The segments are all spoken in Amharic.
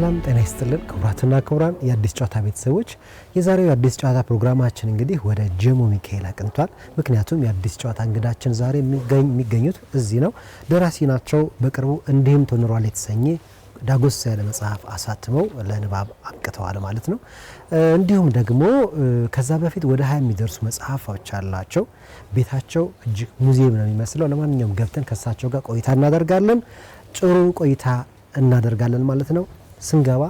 ሰላም ጤና ይስጥልን ክቡራትና ክቡራን የአዲስ ጨዋታ ቤተሰቦች የዛሬው የአዲስ ጨዋታ ፕሮግራማችን እንግዲህ ወደ ጀሞ ሚካኤል አቅንቷል። ምክንያቱም የአዲስ ጨዋታ እንግዳችን ዛሬ የሚገኙት እዚህ ነው። ደራሲ ናቸው። በቅርቡ እንዲህም ተኖሯል የተሰኘ ዳጎስ ያለ መጽሐፍ አሳትመው ለንባብ አብቅተዋል ማለት ነው። እንዲሁም ደግሞ ከዛ በፊት ወደ 20 የሚደርሱ መጽሐፎች አላቸው። ቤታቸው እጅግ ሙዚየም ነው የሚመስለው። ለማንኛውም ገብተን ከሳቸው ጋር ቆይታ እናደርጋለን። ጥሩ ቆይታ እናደርጋለን ማለት ነው። ስንገባ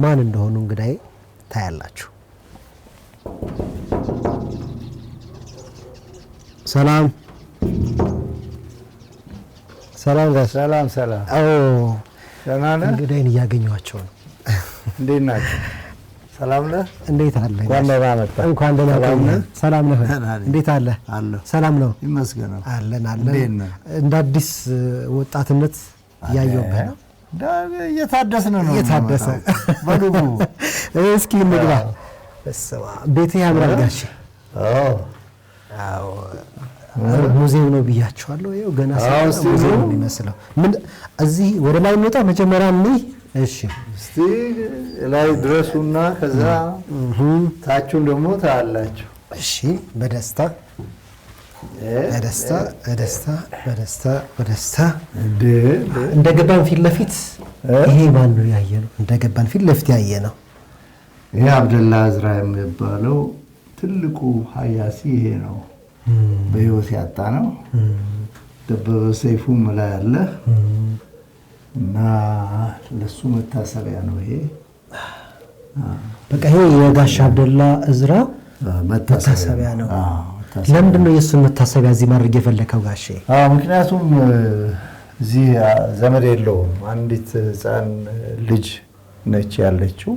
ማን እንደሆኑ እንግዳዬ ታያላችሁ። ሰላም ሰላም ሰላም ሰላም። ሰላም ነህ? እንግዳዬን እያገኘኋቸው ነው። እንዴት ናችሁ? ሰላም ነህ? እንዴት አለ? እንኳን ደህና መጣህ። እንኳን ደህና ቆየህ። ሰላም ነህ? እንዴት አለ? ሰላም ነው። ይመስገን። አለን አለን። እንደ አዲስ ወጣትነት እያየሁብህ ነው። እየታደስን ነው። እየታደሰ በዱቡ እስኪ እንግባ። ቤት ያምራል ጋሼ። አዎ ሙዚየም ነው ብያቸዋለሁ። ይኸው ገና ሙዚየም ነው የሚመስለው። ምን እዚህ ወደ ላይ እንወጣ መጀመሪያ እንይ። እሺ እስቲ ላይ ድረሱና ከዛ ታችሁን ደግሞ ታያላችሁ። እሺ በደስታ በደስታ እንደገባን ፊት ለፊት ይሄ ማን ነው ያየነው? እንደገባን ፊት ለፊት ያየነው ይሄ አብደላ እዝራ የሚባለው ትልቁ ሀያሲ ይሄ ነው። በህይወት ያጣ ነው። ደበበ ሰይፉም ላይ ያለ እና ለሱ መታሰቢያ ነው ይሄ። በቃ ይሄ የጋሽ አብደላ እዝራ መታሰቢያ ነው። ለምንድን ነው የእሱን መታሰቢያ እዚህ ማድረግ የፈለከው ጋሼ? ምክንያቱም እዚህ ዘመድ የለውም። አንዲት ህፃን ልጅ ነች ያለችው።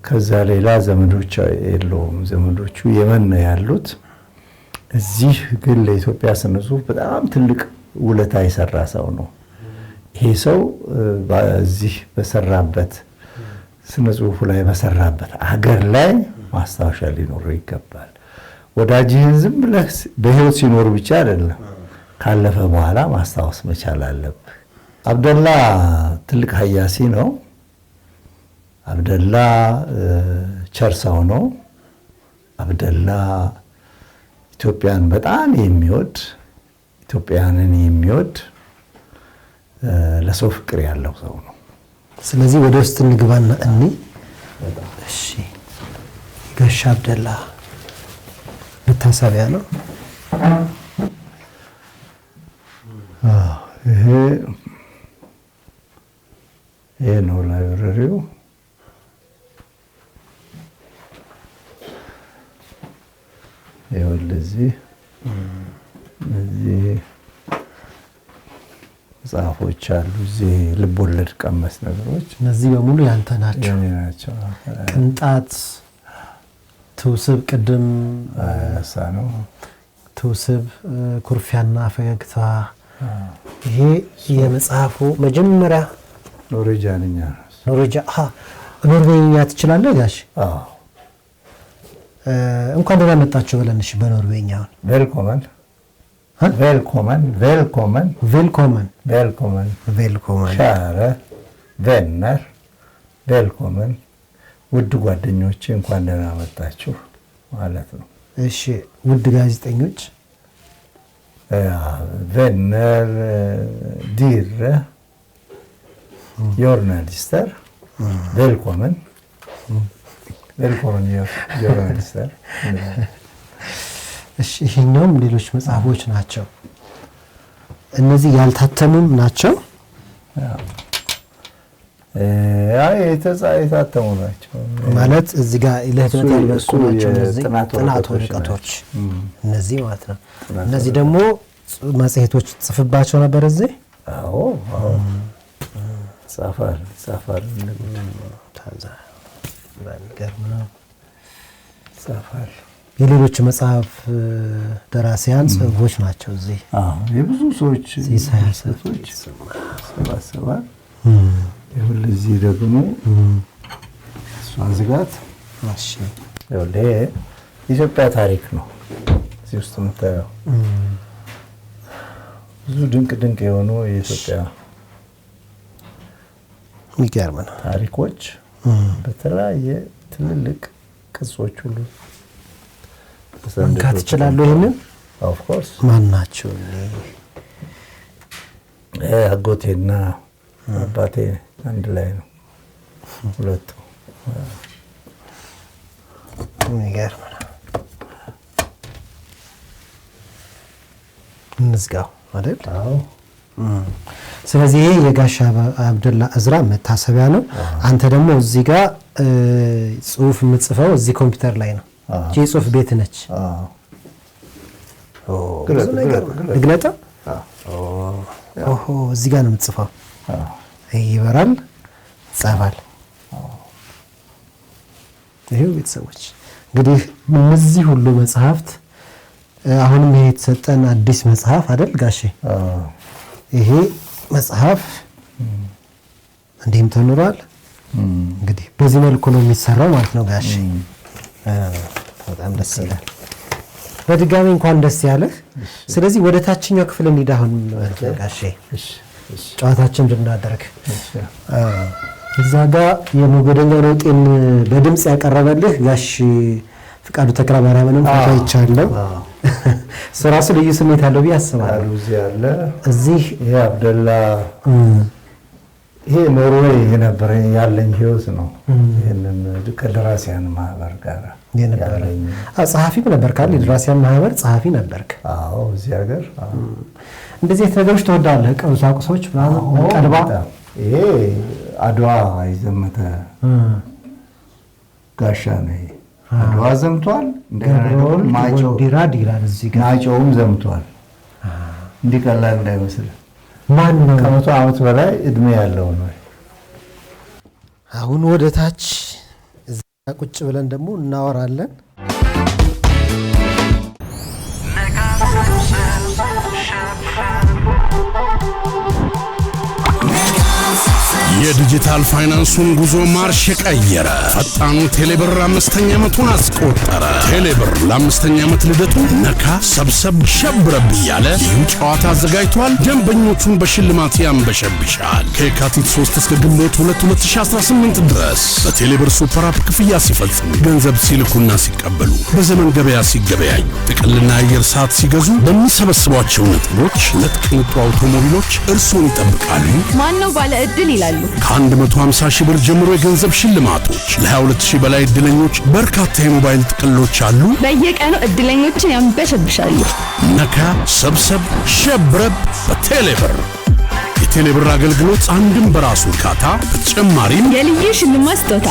ከዛ ሌላ ዘመዶች የለውም። ዘመዶቹ የመን ነው ያሉት። እዚህ ግን ለኢትዮጵያ ስነ ጽሁፍ በጣም ትልቅ ውለታ የሰራ ሰው ነው። ይሄ ሰው በዚህ በሰራበት ስነ ጽሁፉ ላይ በሰራበት አገር ላይ ማስታወሻ ሊኖረው ይገባል። ወዳጅህን ዝም ብለህ በህይወት ሲኖር ብቻ አይደለም ካለፈ በኋላ ማስታወስ መቻል አለብህ። አብደላ ትልቅ ሀያሲ ነው። አብደላ ቸር ሰው ነው። አብደላ ኢትዮጵያን በጣም የሚወድ ኢትዮጵያንን የሚወድ ለሰው ፍቅር ያለው ሰው ነው። ስለዚህ ወደ ውስጥ እንግባና እሺ ጋሽ አብደላ መታሰቢያ ነው። ይሄ ነው ላይብረሪው። እዚህ መጽሐፎች አሉ። እዚህ ልቦለድ ቀመስ ነገሮች እነዚህ በሙሉ ያንተ ናቸው። ቅንጣት ትውስብ ቅድም ነው። ትውስብ ኩርፊያና ፈገግታ። ይሄ የመጽሐፉ መጀመሪያ ኖርዌጃንኛ ኖርዌይኛ ትችላለህ ጋሽ? እንኳን ደህና መጣችሁ ብለን እሺ በኖርዌይኛው ቬልኮመን ሻረ ቬነር ቬልኮመን ውድ ጓደኞቼ እንኳን ደህና መጣችሁ ማለት ነው። እሺ ውድ ጋዜጠኞች ቬነር ዲር ጆርናሊስተር ቬልኮመን ጆርናሊስተር። እሺ ይሄኛውም ሌሎች መጽሐፎች ናቸው። እነዚህ ያልታተሙም ናቸው። የታተሙ ናቸው ማለት እዚህ ጋር ለህትመት ያልበቁ ናቸው። እነዚህ ጥናት ወረቀቶች እነዚህ ማለት ነው። እነዚህ ደግሞ መጽሔቶች ጽፍባቸው ነበር እዚህ። አዎ ጻፋል ጻፋል። የሌሎች መጽሐፍ ደራሲያን ጽሁፎች ናቸው እዚህ። የብዙ ሰዎች ጽሁፎች ሰባሰባል። እዚህ ደግሞ እሷን ዝጋት። የኢትዮጵያ ታሪክ ነው እዚህ ውስጥ የምታየው። ብዙ ድንቅ የሆኑ የኢትዮጵያ የሚገርም ነው። ታሪኮች በተለያየ ትልልቅ ቅጾች ሁሉ መንካት ይችላሉ። ይሄንን ኦፍ ኮርስ ማን ናቸው? አጎቴና አባቴ አንድ ላይ ነው ሁለቱ። የሚገርም ነው። እንዝጋው አይደል? አዎ። ስለዚህ ይሄ የጋሽ አብደላ እዝራ መታሰቢያ ነው። አንተ ደግሞ እዚህ ጋር ጽሁፍ የምትጽፈው እዚህ ኮምፒውተር ላይ ነው። እቺ ጽሁፍ ቤት ነች። ግለጣ እዚህ ጋር ነው የምትጽፈው። ይበራል፣ ይጻፋል። ይሄው ቤተሰቦች እንግዲህ እነዚህ ሁሉ መጽሐፍት አሁንም ይሄ የተሰጠን አዲስ መጽሐፍ አይደል ጋሼ? ይሄ መጽሐፍ እንዴም ተኖሯል። እንግዲህ በዚህ መልኩ ነው የሚሰራው ማለት ነው ጋሼ። በጣም ደስ ይላል። በድጋሚ እንኳን ደስ ያለህ። ስለዚህ ወደ ታችኛው ክፍል እንሂድ አሁን ጋሼ፣ ጨዋታችን እንድናደርግ። እዛ ጋር የሞገደኛ ለውጤን በድምጽ ያቀረበልህ ጋሽ ፍቃዱ ተክለ ማርያምንም ፎቶ ይቻለው። ራሱ ልዩ ስሜት አለው ብዬ አስባለሁ። እዚህ ያለ እዚህ ይሄ አብደላ ይሄ ኖርዌይ የነበረ ያለኝ ህይወት ነው። ይሄንን ከደራሲያን ማህበር ጋር ያለኝ ጸሐፊም ነበር ካለ የደራሲያን ማህበር ጸሐፊ ነበርክ? አዎ፣ እዚህ ሀገር እንደዚህ ነገሮች ተወዳለህ። ቁሳቁሶች ምናምን ቀልባ ይሄ አድዋ የዘመተ ጋሻ ነው። አድዋ ዘምቷል። እንደገና ዲራድ ይላል እዚህ ጋር ማጨውም ዘምቷል። እንዲቀላል እንዳይመስል ማን ነው? ከ100 ዓመት በላይ እድሜ ያለው ነው። አሁን ወደ ታች እዛ ቁጭ ብለን ደግሞ እናወራለን። የዲጂታል ፋይናንሱን ጉዞ ማርሽ ቀየረ። ፈጣኑ ቴሌብር 5ኛ ዓመቱን አስቆጠረ። ቴሌብር ለ5ኛ ዓመት ልደቱ ነካ ሰብሰብ ሸብረብ እያለ ልዩ ጨዋታ አዘጋጅቷል። ደንበኞቹን በሽልማት ያንበሸብሻል። ከየካቲት 3 እስከ ግንቦት 2 2018 ድረስ በቴሌብር ሱፐር አፕ ክፍያ ሲፈጽሙ፣ ገንዘብ ሲልኩና ሲቀበሉ፣ በዘመን ገበያ ሲገበያዩ፣ ጥቅልና አየር ሰዓት ሲገዙ በሚሰበስቧቸው ነጥቦች 2 ቅንጡ አውቶሞቢሎች እርሶን ይጠብቃሉ። ማን ነው ባለ ዕድል ይላሉ። ከ150 ሺህ ብር ጀምሮ የገንዘብ ሽልማቶች፣ ለ22 ሺህ በላይ ዕድለኞች በርካታ የሞባይል ጥቅሎች አሉ። በየቀኑ ዕድለኞችን ያንበሸብሻሉ። ነካ ሰብሰብ ሸብረብ በቴሌብር። የቴሌብር አገልግሎት አንድም በራሱ እርካታ፣ በተጨማሪም የልዩ ሽልማት ስጦታ።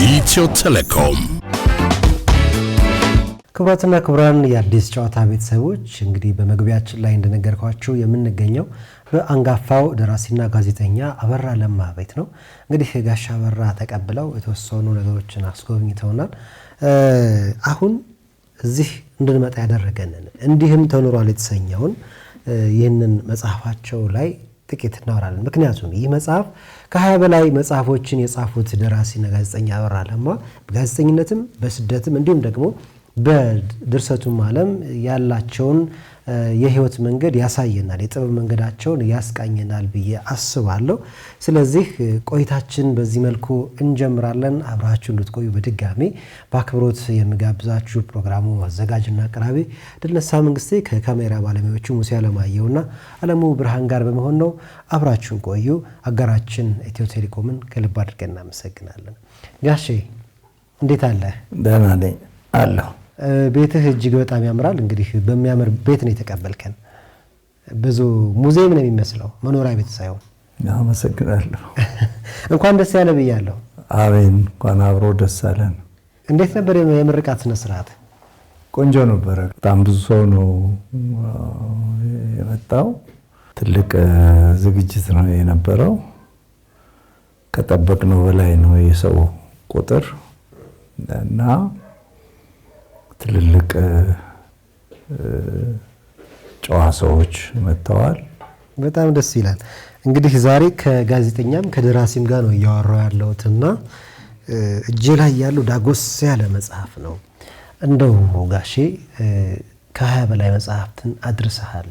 ኢትዮ ቴሌኮም። ክቡራትና ክቡራን የአዲስ ጨዋታ ቤተሰቦች እንግዲህ በመግቢያችን ላይ እንደነገርኳችሁ የምንገኘው በአንጋፋው ደራሲና ጋዜጠኛ አበራ ለማ ቤት ነው። እንግዲህ ጋሽ አበራ ተቀብለው የተወሰኑ ነገሮችን አስጎብኝተውናል። አሁን እዚህ እንድንመጣ ያደረገንን እንዲህም ተኖሯል የተሰኘውን ይህንን መጽሐፋቸው ላይ ጥቂት እናወራለን። ምክንያቱም ይህ መጽሐፍ ከ20 በላይ መጽሐፎችን የጻፉት ደራሲና ጋዜጠኛ አበራ ለማ በጋዜጠኝነትም በስደትም እንዲሁም ደግሞ በድርሰቱም ዓለም ያላቸውን የህይወት መንገድ ያሳየናል፣ የጥበብ መንገዳቸውን ያስቃኘናል ብዬ አስባለሁ። ስለዚህ ቆይታችን በዚህ መልኩ እንጀምራለን። አብራችሁ እንድትቆዩ በድጋሚ በአክብሮት የምጋብዛችሁ ፕሮግራሙ አዘጋጅና አቅራቢ ድልነሳ መንግስቴ ከካሜራ ባለሙያዎቹ ሙሴ አለማየሁና አለሙ ብርሃን ጋር በመሆን ነው። አብራችሁን ቆዩ። አጋራችን ኢትዮ ቴሌኮምን ከልብ አድርገን እናመሰግናለን። ጋሼ እንዴት አለ? ደህና ነኝ አለሁ። ቤትህ እጅግ በጣም ያምራል። እንግዲህ በሚያምር ቤት ነው የተቀበልከን። ብዙ ሙዚየም ነው የሚመስለው፣ መኖሪያ ቤት ሳይሆን። አመሰግናለሁ። እንኳን ደስ ያለ ብያለሁ። አሜን። እንኳን አብሮ ደስ አለን። እንዴት ነበር የምርቃት ስነ ስርዓት? ቆንጆ ነበረ። በጣም ብዙ ሰው ነው የመጣው። ትልቅ ዝግጅት ነው የነበረው። ከጠበቅነው በላይ ነው የሰው ቁጥር እና ትልልቅ ጨዋ ሰዎች መጥተዋል። በጣም ደስ ይላል። እንግዲህ ዛሬ ከጋዜጠኛም ከደራሲም ጋር ነው እያወራሁ ያለሁትና እጄ ላይ ያለው ዳጎስ ያለ መጽሐፍ ነው። እንደው ጋሼ ከ20 በላይ መጽሐፍትን አድርሰሃል።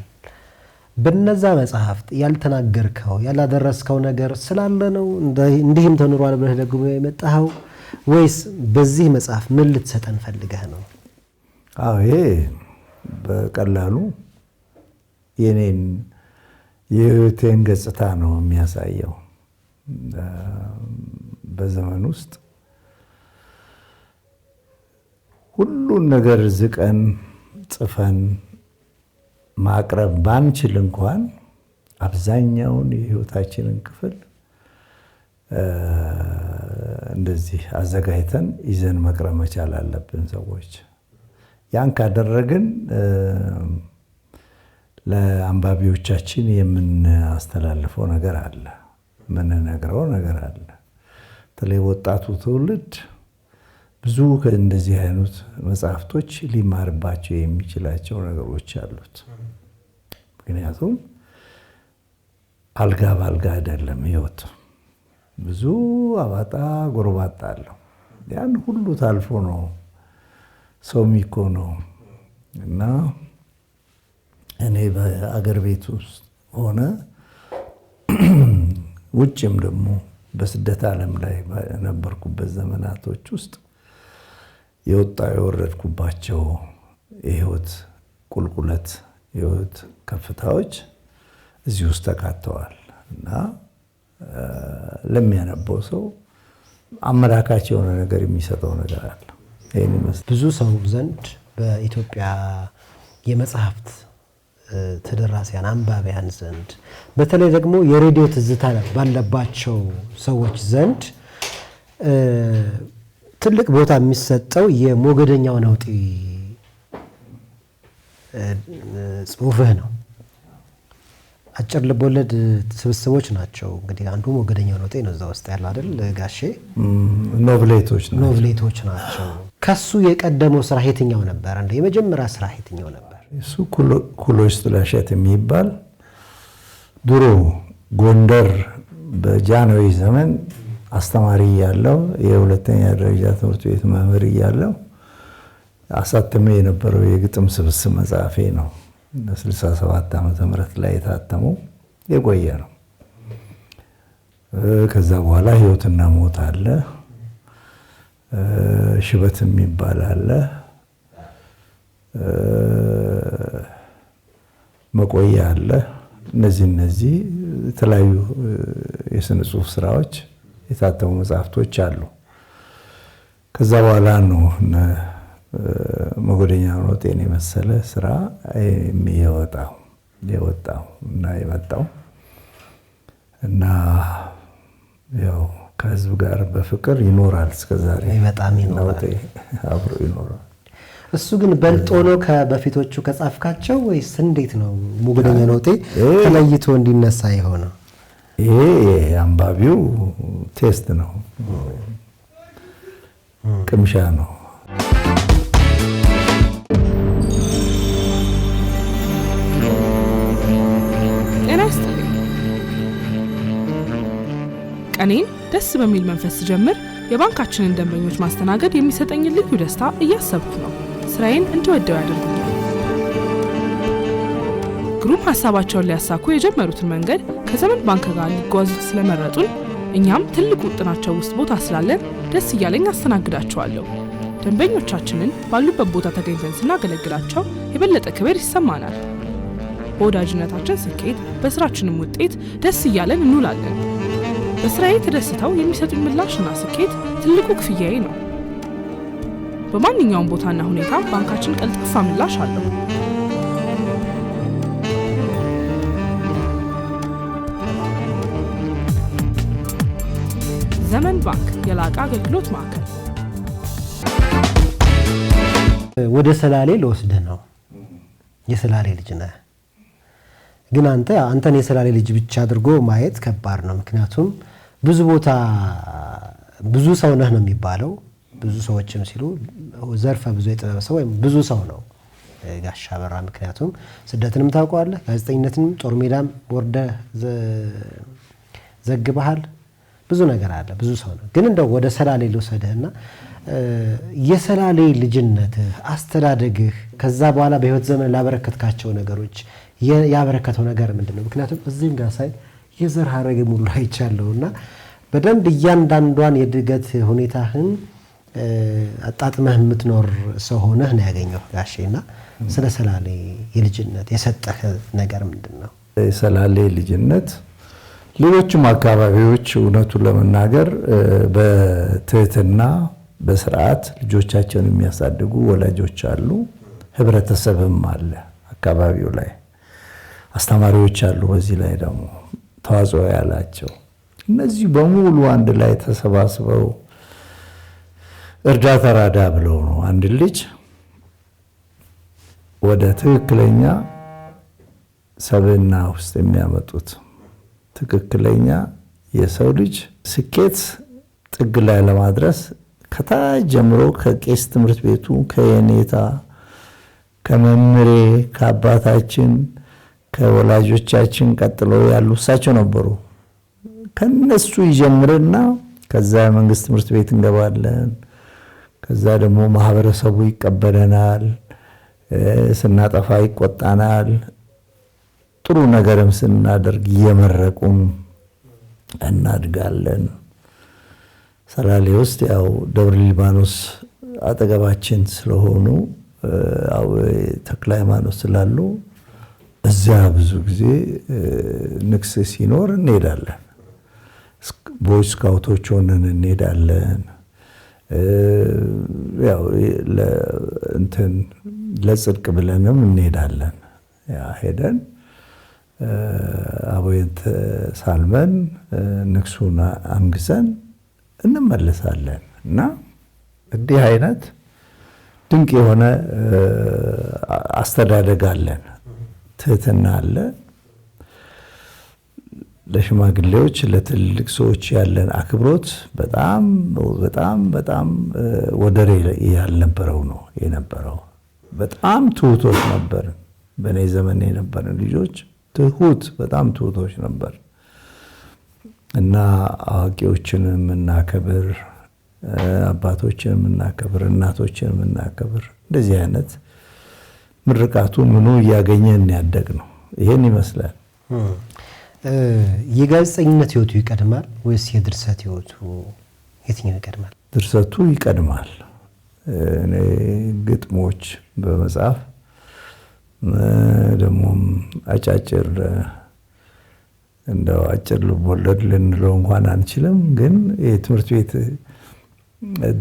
በነዛ መጽሐፍት ያልተናገርከው ያላደረስከው ነገር ስላለ ነው እንዲህም ተኖሯል ብለህ ደግሞ የመጣኸው ወይስ በዚህ መጽሐፍ ምን ልትሰጠን ፈልገህ ነው? አዎ ይሄ በቀላሉ የኔን የህይወቴን ገጽታ ነው የሚያሳየው። በዘመን ውስጥ ሁሉን ነገር ዝቀን ጽፈን ማቅረብ ባንችል እንኳን አብዛኛውን የህይወታችንን ክፍል እንደዚህ አዘጋጅተን ይዘን መቅረብ መቻል አለብን ሰዎች። ያን ካደረግን ለአንባቢዎቻችን የምናስተላልፈው ነገር አለ፣ የምንነግረው ነገር አለ። በተለይ ወጣቱ ትውልድ ብዙ ከእንደዚህ አይነት መጽሐፍቶች ሊማርባቸው የሚችላቸው ነገሮች አሉት። ምክንያቱም አልጋ ባልጋ አይደለም ህይወት፣ ብዙ አባጣ ጎርባጣ አለው። ያን ሁሉ ታልፎ ነው ሰው የሚኮነው እና እኔ በአገር ቤት ውስጥ ሆነ ውጭም ደግሞ በስደት ዓለም ላይ በነበርኩበት ዘመናቶች ውስጥ የወረድኩባቸው የህይወት ቁልቁለት የህይወት ከፍታዎች እዚህ ውስጥ ተካተዋል እና ለሚያነበው ሰው አመላካች የሆነ ነገር የሚሰጠው ነገር አለ። ብዙ ሰው ዘንድ በኢትዮጵያ የመጽሐፍት ተደራሲያን አንባቢያን ዘንድ በተለይ ደግሞ የሬዲዮ ትዝታ ባለባቸው ሰዎች ዘንድ ትልቅ ቦታ የሚሰጠው የሞገደኛው ነውጤ ጽሁፍህ ነው። አጭር ልቦለድ ስብስቦች ናቸው እንግዲህ አንዱ ሞገደኛው ነውጤ ነው እዛ ውስጥ ያለው አይደል ጋሼ? ኖቭሌቶች ናቸው። ከሱ የቀደመው ስራ የትኛው ነበር? እንደ የመጀመሪያ ስራ የትኛው ነበር? እሱ ኩሎች ጥላሸት የሚባል ድሮ ጎንደር በጃንሆይ ዘመን አስተማሪ ያለው የሁለተኛ ደረጃ ትምህርት ቤት መምህር ያለው አሳተመ የነበረው የግጥም ስብስብ መጽሐፌ ነው። በ67 ዓመተ ምህረት ላይ የታተመው የቆየ ነው። ከዛ በኋላ ህይወትና ሞት አለ፣ ሽበት የሚባል አለ፣ መቆያ አለ። እነዚህ የተለያዩ የስነ ጽሁፍ ስራዎች የታተሙ መጽሐፍቶች አሉ። ከዛ በኋላ ነው ሞገደኛው ነውጤን የመሰለ ስራ የወጣው እና የመጣው እና ያው ከህዝብ ጋር በፍቅር ይኖራል እስከዛሬ በጣም ይኖራል፣ አብሮ ይኖራል። እሱ ግን በልጦ ነው ከበፊቶቹ ከጻፍካቸው ወይስ እንዴት ነው ሞገደኛው ነውጤ ተለይቶ እንዲነሳ የሆነው? ይሄ አንባቢው ቴስት ነው፣ ቅምሻ ነው። ጤና ይስጥልኝ። ቀኔን ደስ በሚል መንፈስ ጀምር የባንካችንን ደንበኞች ማስተናገድ የሚሰጠኝ ልዩ ደስታ እያሰብኩ ነው። ስራዬን እንድወደው ያደርጉኛል። ግሩም ሐሳባቸውን ሊያሳኩ የጀመሩትን መንገድ ከዘመን ባንክ ጋር ሊጓዙት ስለመረጡን እኛም ትልቅ ውጥናቸው ውስጥ ቦታ ስላለን ደስ እያለኝ አስተናግዳቸዋለሁ። ደንበኞቻችንን ባሉበት ቦታ ተገኝተን ስናገለግላቸው የበለጠ ክብር ይሰማናል። በወዳጅነታችን ስኬት፣ በስራችንም ውጤት ደስ እያለን እንውላለን። በስራዬ ተደስተው የሚሰጡኝ ምላሽና ስኬት ትልቁ ክፍያዬ ነው። በማንኛውም ቦታና ሁኔታ ባንካችን ቀልጣፋ ምላሽ አለው። ዘመን ባንክ የላቀ አገልግሎት ማዕከል። ወደ ሰላሌ ልወስድህ ነው። የሰላሌ ልጅ ነህ፣ ግን አንተን የሰላሌ ልጅ ብቻ አድርጎ ማየት ከባድ ነው። ምክንያቱም ብዙ ቦታ ብዙ ሰው ነህ ነው የሚባለው። ብዙ ሰዎችም ሲሉ ዘርፈ ብዙ የጥበብ ሰው ወይም ብዙ ሰው ነው ጋሻ በራ። ምክንያቱም ስደትንም ታውቀዋለህ፣ ጋዜጠኝነትንም ጦር ሜዳም ወርደህ ዘግበሃል። ብዙ ነገር አለ፣ ብዙ ሰው ነው። ግን እንደው ወደ ሰላሌ ልውሰድህና የሰላሌ ልጅነትህ፣ አስተዳደግህ፣ ከዛ በኋላ በህይወት ዘመን ላበረከትካቸው ነገሮች ያበረከተው ነገር ምንድነው? ምክንያቱም እዚህም ጋር ሳይ የዘር ሐረግ ሙሉ አይቻለሁና በደንብ እያንዳንዷን የድገት ሁኔታህን አጣጥመህ የምትኖር ሰው ሆነህ ነው ያገኘው ጋሼና ስለ ሰላሌ የልጅነት የሰጠህ ነገር ምንድነው? የሰላሌ ልጅነት ሌሎችም አካባቢዎች እውነቱን ለመናገር በትህትና በስርዓት ልጆቻቸውን የሚያሳድጉ ወላጆች አሉ። ህብረተሰብም አለ አካባቢው ላይ አስተማሪዎች አሉ። በዚህ ላይ ደግሞ ተዋጽኦ ያላቸው እነዚህ በሙሉ አንድ ላይ ተሰባስበው እርዳታ ራዳ ብለው ነው አንድ ልጅ ወደ ትክክለኛ ሰብዕና ውስጥ የሚያመጡት። ትክክለኛ የሰው ልጅ ስኬት ጥግ ላይ ለማድረስ ከታች ጀምሮ ከቄስ ትምህርት ቤቱ ከየኔታ ከመምሬ ከአባታችን ከወላጆቻችን ቀጥሎ ያሉ እሳቸው ነበሩ። ከነሱ ይጀምርና ከዛ መንግስት ትምህርት ቤት እንገባለን። ከዛ ደግሞ ማህበረሰቡ ይቀበለናል፣ ስናጠፋ ይቆጣናል። ጥሩ ነገርም ስናደርግ እየመረቁን እናድጋለን። ሰላሌ ውስጥ ያው ደብረ ሊባኖስ አጠገባችን ስለሆኑ ተክለ ሃይማኖት ስላሉ እዚያ ብዙ ጊዜ ንግስ ሲኖር እንሄዳለን። ቦይ ስካውቶች ሆነን እንሄዳለን። ያው ለጽድቅ ብለንም እንሄዳለን። ያ ሄደን አቦየት ሳልመን ንግሱን አንግሰን እንመለሳለን እና እንዲህ አይነት ድንቅ የሆነ አስተዳደግ አለን። ትህትና አለ። ለሽማግሌዎች ለትልቅ ሰዎች ያለን አክብሮት በጣም በጣም በጣም ወደር ያልነበረው ነው የነበረው። በጣም ትሁቶች ነበር። በኔ ዘመን የነበረን ልጆች በጣም ትሁቶች ነበር እና አዋቂዎችን የምናከብር፣ አባቶችን የምናከብር፣ እናቶችን የምናከብር እንደዚህ አይነት ምርቃቱ ምኑ እያገኘን ያደግ ነው። ይሄን ይመስላል። የጋዜጠኝነት ህይወቱ ይቀድማል ወይስ የድርሰት ህይወቱ? የትኛው ይቀድማል? ድርሰቱ ይቀድማል። እኔ ግጥሞች በመጻፍ ደግሞም አጫጭር እንደው አጭር ልቦለድ ልንለው እንኳን አንችልም፣ ግን የትምህርት ቤት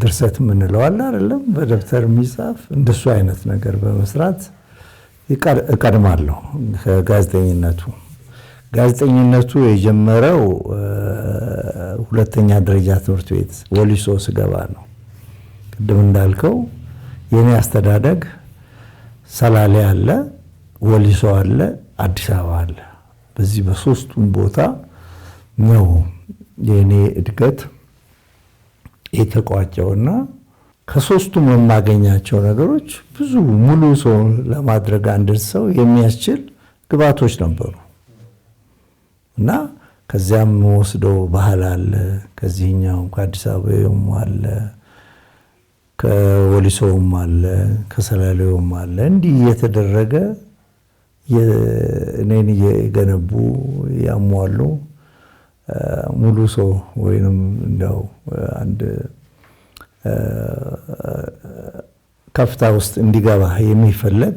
ድርሰት የምንለው አለ አይደለም፣ በደብተር የሚጻፍ እንደሱ አይነት ነገር በመስራት እቀድማለሁ ከጋዜጠኝነቱ። ጋዜጠኝነቱ የጀመረው ሁለተኛ ደረጃ ትምህርት ቤት ወሊሶ ስገባ ነው። ቅድም እንዳልከው የኔ አስተዳደግ ሰላሌ አለ፣ ወሊሶ አለ፣ አዲስ አበባ አለ። በዚህ በሶስቱም ቦታ ነው የኔ እድገት የተቋጨውና ከሶስቱም የማገኛቸው ነገሮች ብዙ ሙሉ ሰው ለማድረግ አንድ ሰው የሚያስችል ግባቶች ነበሩ እና ከዚያም ወስደው ባህል አለ፣ ከዚህኛው ከአዲስ አበባውም አለ፣ ከወሊሶውም አለ፣ ከሰላሌውም አለ። እንዲህ እየተደረገ እኔን እየገነቡ ያሟሉ ሙሉ ሰው ወይንም እንደው አንድ ከፍታ ውስጥ እንዲገባ የሚፈልግ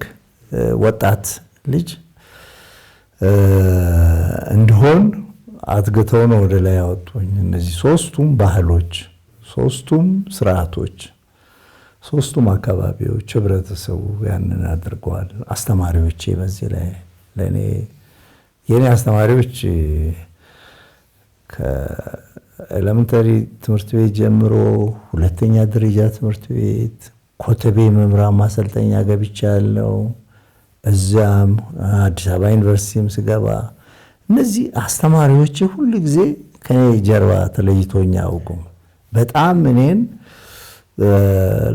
ወጣት ልጅ እንድሆን አትግተው ነው ወደ ላይ ያወጡኝ። እነዚህ ሶስቱም ባህሎች፣ ሶስቱም ስርዓቶች፣ ሶስቱም አካባቢዎች ህብረተሰቡ ያንን አድርገዋል። አስተማሪዎቼ በዚህ ላይ ለኔ የኔ አስተማሪዎች ከኤሌመንተሪ ትምህርት ቤት ጀምሮ ሁለተኛ ደረጃ ትምህርት ቤት ኮተቤ መምህራን ማሰልጠኛ ገብቻለሁ። እዛም አዲስ አበባ ዩኒቨርሲቲም ስገባ እነዚህ አስተማሪዎች ሁሉ ጊዜ ከኔ ጀርባ ተለይቶኝ አያውቁም። በጣም እኔን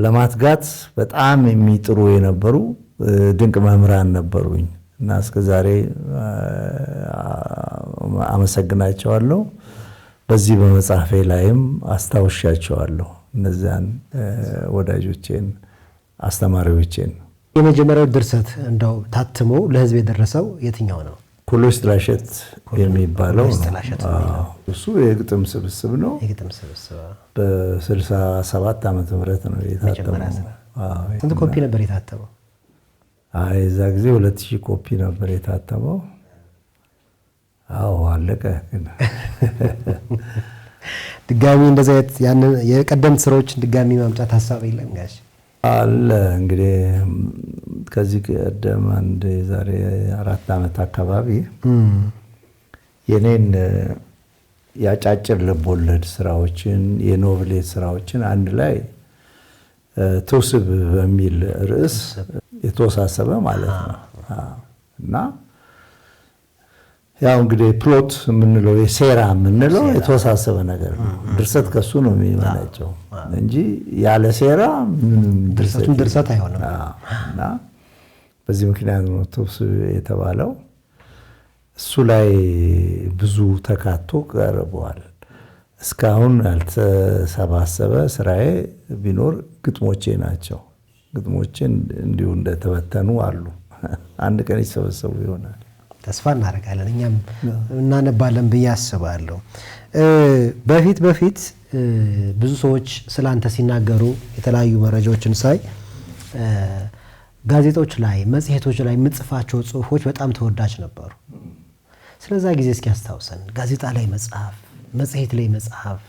ለማትጋት በጣም የሚጥሩ የነበሩ ድንቅ መምህራን ነበሩኝ እና እስከዛሬ አመሰግናቸዋለሁ። በዚህ በመጽሐፌ ላይም አስታውሻቸዋለሁ እነዚያን ወዳጆቼን፣ አስተማሪዎቼን። የመጀመሪያው ድርሰት እንደው ታትሞ ለህዝብ የደረሰው የትኛው ነው? ኩሎች ጥላሸት የሚባለው ኩሎች ጥላሸት የሚለው እሱ የግጥም ስብስብ ነው። የግጥም ስብስብ በ67 ዓመተ ምህረት ነው የታተመው። ስንት ኮፒ ነበር የታተመው? እዛ ጊዜ 2000 ኮፒ ነበር የታተመው። አለቀ። ግን ድጋሚ እንደዛ ያንን የቀደምት ስራዎችን ድጋሚ ማምጣት ሀሳብ የለም ጋሽ? አለ እንግዲህ ከዚህ ቀደም አንድ የዛሬ 4 ዓመት አካባቢ የኔን ያጫጭር ልቦለድ ስራዎችን የኖቭሌት ስራዎችን አንድ ላይ ተውስብ በሚል ርዕስ የተወሳሰበ ማለት ነው እና ያው እንግዲህ ፕሎት የምንለው የሴራ የምንለው የተወሳሰበ ነገር ነው። ድርሰት ከሱ ነው የሚመነጨው እንጂ ያለ ሴራ ድርሰቱም ድርሰት አይሆንም። እና በዚህ ምክንያት ነው ተውስብ የተባለው። እሱ ላይ ብዙ ተካቶ ቀርቧል። እስካሁን ያልተሰባሰበ ስራዬ ቢኖር ግጥሞቼ ናቸው። ግጥሞቼን እንዲሁ እንደተበተኑ አሉ። አንድ ቀን ይሰበሰቡ ይሆናል። ተስፋ እናደርጋለን። እኛም እናነባለን ብዬ አስባለሁ። በፊት ብዙ ሰዎች ስላንተ ሲናገሩ የተለያዩ መረጃዎችን ሳይ ጋዜጦች ላይ፣ መጽሔቶች ላይ የምጽፋቸው ጽሁፎች በጣም ተወዳጅ ነበሩ። ስለዛ ጊዜ እስኪ ያስታውሰን። ጋዜጣ ላይ መጽሐፍ፣ መጽሔት ላይ መጽሐፍ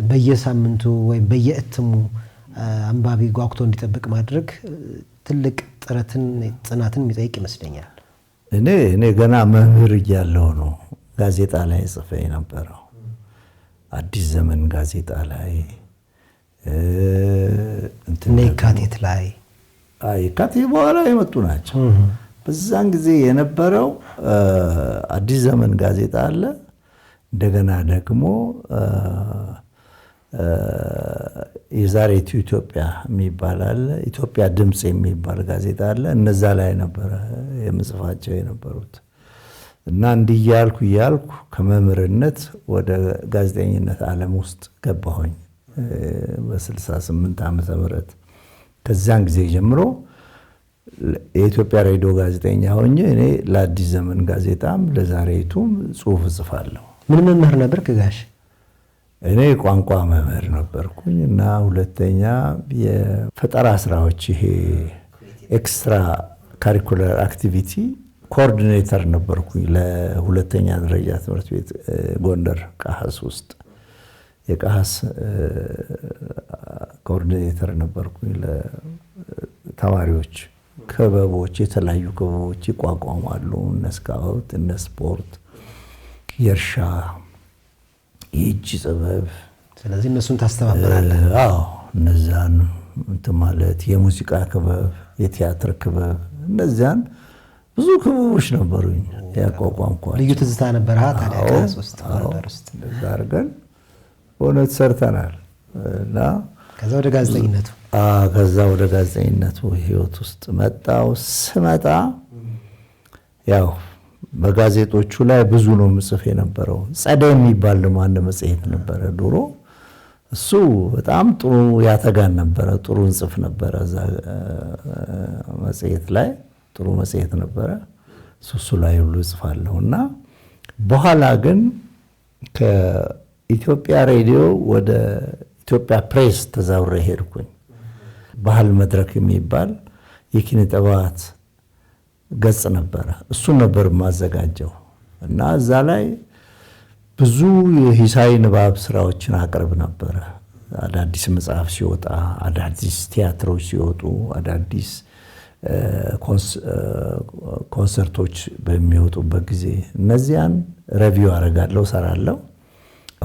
በየሳምንቱ ወይም በየእትሙ አንባቢ ጓጉቶ እንዲጠብቅ ማድረግ ትልቅ ጥረትን፣ ጽናትን የሚጠይቅ ይመስለኛል። እኔ ገና መምህር እያለሁ ነው ጋዜጣ ላይ ጽፌ የነበረው። አዲስ ዘመን ጋዜጣ ላይ የካቲት ላይ የካቲት በኋላ የመጡ ናቸው። በዛን ጊዜ የነበረው አዲስ ዘመን ጋዜጣ አለ። እንደገና ደግሞ የዛሬቱ ኢትዮጵያ የሚባል አለ። ኢትዮጵያ ድምጽ የሚባል ጋዜጣ አለ። እነዛ ላይ ነበረ የምጽፋቸው የነበሩት እና እንዲህ እያልኩ ከመምህርነት ወደ ጋዜጠኝነት ዓለም ውስጥ ገባሁኝ በ68 ዓመተ ምህረት። ከዛን ጊዜ ጀምሮ የኢትዮጵያ ሬዲዮ ጋዜጠኛ ሆኜ እኔ ለአዲስ ዘመን ጋዜጣም ለዛሬቱም ጽሁፍ እጽፋለሁ። ምን መምህር ነበርክ ጋሽ? እኔ ቋንቋ መምህር ነበርኩኝ እና ሁለተኛ የፈጠራ ስራዎች ይሄ ኤክስትራ ካሪኩለር አክቲቪቲ ኮኦርዲኔተር ነበርኩኝ ለሁለተኛ ደረጃ ትምህርት ቤት ጎንደር ቃሃስ ውስጥ የቃሃስ ኮኦርዲኔተር ነበርኩኝ። ለተማሪዎች ክበቦች፣ የተለያዩ ክበቦች ይቋቋማሉ። እነ ስካውት፣ እነ ስፖርት፣ የእርሻ፣ የእጅ ጥበብ። ስለዚህ እነሱን ታስተባብራለህ? አዎ፣ እነዛን እንትን ማለት የሙዚቃ ክበብ፣ የቲያትር ክበብ፣ እነዚያን ብዙ ክበቦች ነበሩኝ ያቋቋምኳቸው። ልዩ ትዝታ ነበር ታዲያ ቃሃስ ውስጥ ጎንደር ውስጥ? እንደዛ አድርገን በእውነት ሰርተናል እና ከዛ ወደ ጋዜጠኝነቱ ከዛ ወደ ጋዜጠኝነቱ ህይወት ውስጥ መጣው። ስመጣ ያው በጋዜጦቹ ላይ ብዙ ነው ምጽፍ የነበረው። ጸደይ የሚባል ደግሞ አንድ መጽሔት ነበረ ድሮ። እሱ በጣም ጥሩ ያተጋን ነበረ። ጥሩ እንጽፍ ነበረ። እዛ መጽሔት ላይ ጥሩ መጽሔት ነበረ። እሱ ላይ ሁሉ እጽፋለሁ እና በኋላ ግን ከኢትዮጵያ ሬዲዮ ወደ ኢትዮጵያ ፕሬስ ተዛውሬ ሄድኩኝ። ባህል መድረክ የሚባል የኪነ ጥበባት ገጽ ነበረ። እሱን ነበር የማዘጋጀው እና እዛ ላይ ብዙ የሂሳዊ ንባብ ስራዎችን አቅርብ ነበረ። አዳዲስ መጽሐፍ ሲወጣ፣ አዳዲስ ቲያትሮች ሲወጡ፣ አዳዲስ ኮንሰርቶች በሚወጡበት ጊዜ እነዚያን ሬቪው አደርጋለሁ፣ ሰራለሁ።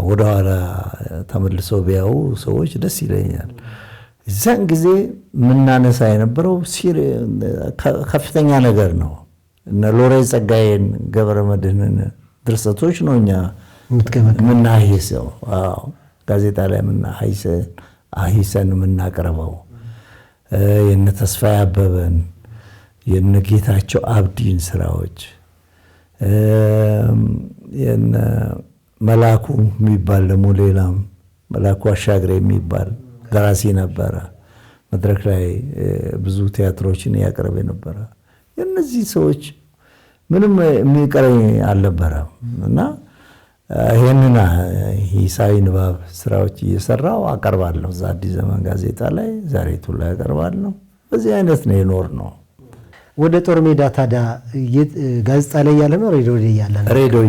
ወደኋላ ተመልሰው ቢያዩ ሰዎች ደስ ይለኛል። እዛን ጊዜ የምናነሳ የነበረው ከፍተኛ ነገር ነው። እነ ሎሬት ጸጋዬን፣ ገብረ መድኅንን ድርሰቶች ነው እኛ የምናሂሰው። ጋዜጣ ላይ አሂሰን የምናቀርበው የነ ተስፋዬ አበበን የነ ጌታቸው አብዲን ስራዎች የነ መላኩ የሚባል ደግሞ ሌላም መላኩ አሻግሬ የሚባል ደራሲ ነበረ። መድረክ ላይ ብዙ ቲያትሮችን ያቀርብ ነበር። የነዚህ ሰዎች ምንም የሚቀረኝ አልነበረም እና ይሄንን ሂሳዊ ንባብ ስራዎች እየሰራው አቀርባለሁ። እዛ አዲስ ዘመን ጋዜጣ ላይ ዛሬቱ ላይ አቀርባለሁ። በዚህ አይነት ነው የኖር ነው። ወደ ጦር ሜዳ ታዲያ ጋዜጣ ላይ ያለ ነው ሬዲዮ ላይ ያለ ነው? ሬዲዮ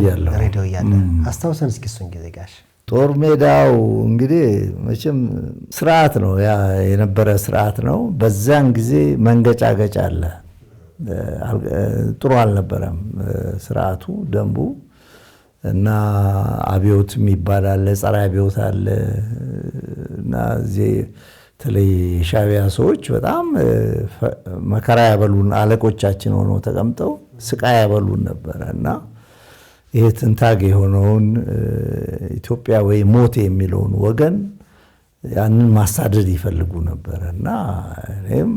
ያለ አስታውሰን እስኪ እሱን ጊዜ ጋሽ። ጦር ሜዳው እንግዲህ መቼም ስርዓት ነው የነበረ ስርዓት ነው። በዛን ጊዜ መንገጫገጫ አለ። ጥሩ አልነበረም ስርዓቱ ደንቡ እና አብዮት የሚባል ጸረ አብዮት አለ እና በተለይ ሻዕቢያ ሰዎች በጣም መከራ ያበሉን አለቆቻችን ሆነው ተቀምጠው ስቃይ ያበሉን ነበር እና ይሄ ትንታግ የሆነውን ኢትዮጵያ ወይ ሞት የሚለውን ወገን ያንን ማሳደድ ይፈልጉ ነበር እና እኔም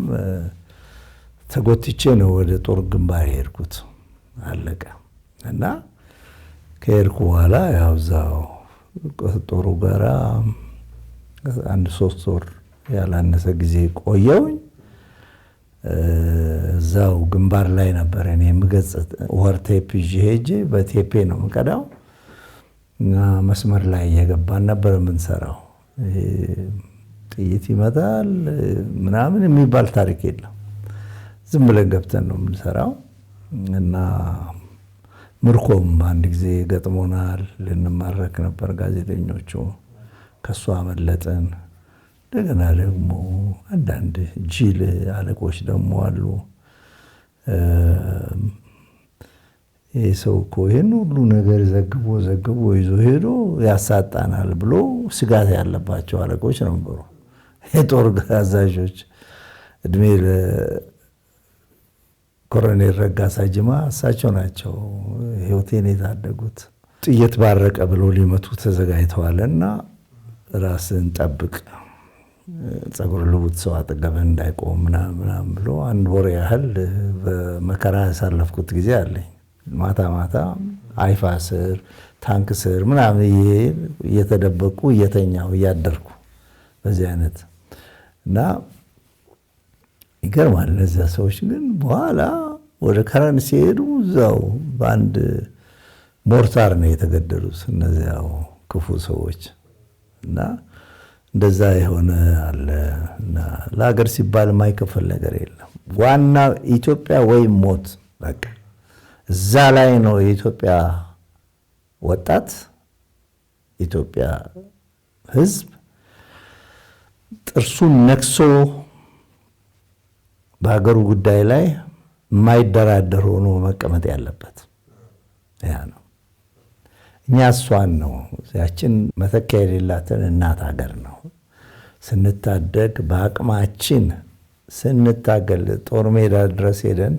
ተጎትቼ ነው ወደ ጦር ግንባር ሄድኩት። አለቀ እና ከሄድኩ በኋላ ያው እዛው ጦሩ ጋራ 1-3 ወር ያላነሰ ጊዜ ቆየውኝ። እዛው ግንባር ላይ ነበር እኔ የምገጽት ወር ቴፕ ይዤ ሄጄ በቴፔ ነው የምቀዳው እና መስመር ላይ እየገባን ነበር የምንሰራው። ጥይት ይመታል ምናምን የሚባል ታሪክ የለም። ዝም ብለን ገብተን ነው የምንሰራው እና ምርኮም አንድ ጊዜ ገጥሞናል። ልንማረክ ነበር ጋዜጠኞቹ፣ ከሱ አመለጥን። እንደገና ደግሞ አንዳንድ ጅል አለቆች ደግሞ አሉ። ይሄ ሰው እኮ ይሄን ሁሉ ነገር ዘግቦ ይዞ ሄዶ ያሳጣናል ብሎ ስጋት ያለባቸው አለቆች ነበሩ። የጦር አዛዦች እድሜ ኮሎኔል ረጋሳ ጅማ እሳቸው ናቸው ህይወቴን የታደጉት። ጥይት ባረቀ ብሎ ሊመቱ ተዘጋጅተዋልና ራስን ጠብቅ፣ ጸጉር ልውጥ ሰው አጠገብ እንዳይቆም ምናምን ብሎ 1 ወር ያህል በመከራ ያሳለፍኩት ጊዜ አለኝ። ማታ ማታ አይፋ ስር ታንክ ስር ምናምን እየተደበቁ እየተኛው እያደርኩ በዚህ አይነት እና ይገርማል። እነዚያ ሰዎች ግን በኋላ ወደ ከረን ሲሄዱ እዛው በአንድ ሞርታር ነው የተገደሉት እነዚያው ክፉ ሰዎች እና እንደዛ የሆነ አለ እና ለሀገር ሲባል የማይከፈል ነገር የለም። ዋና ኢትዮጵያ ወይም ሞት በቃ እዛ ላይ ነው የኢትዮጵያ ወጣት ኢትዮጵያ ህዝብ ጥርሱን ነክሶ በሀገሩ ጉዳይ ላይ የማይደራደር ሆኖ መቀመጥ ያለበት ያ ነው። እኛ እሷን ነው ያችን መተኪያ የሌላትን እናት ሀገር ነው ስንታደግ በአቅማችን ስንታገል ጦር ሜዳ ድረስ ሄደን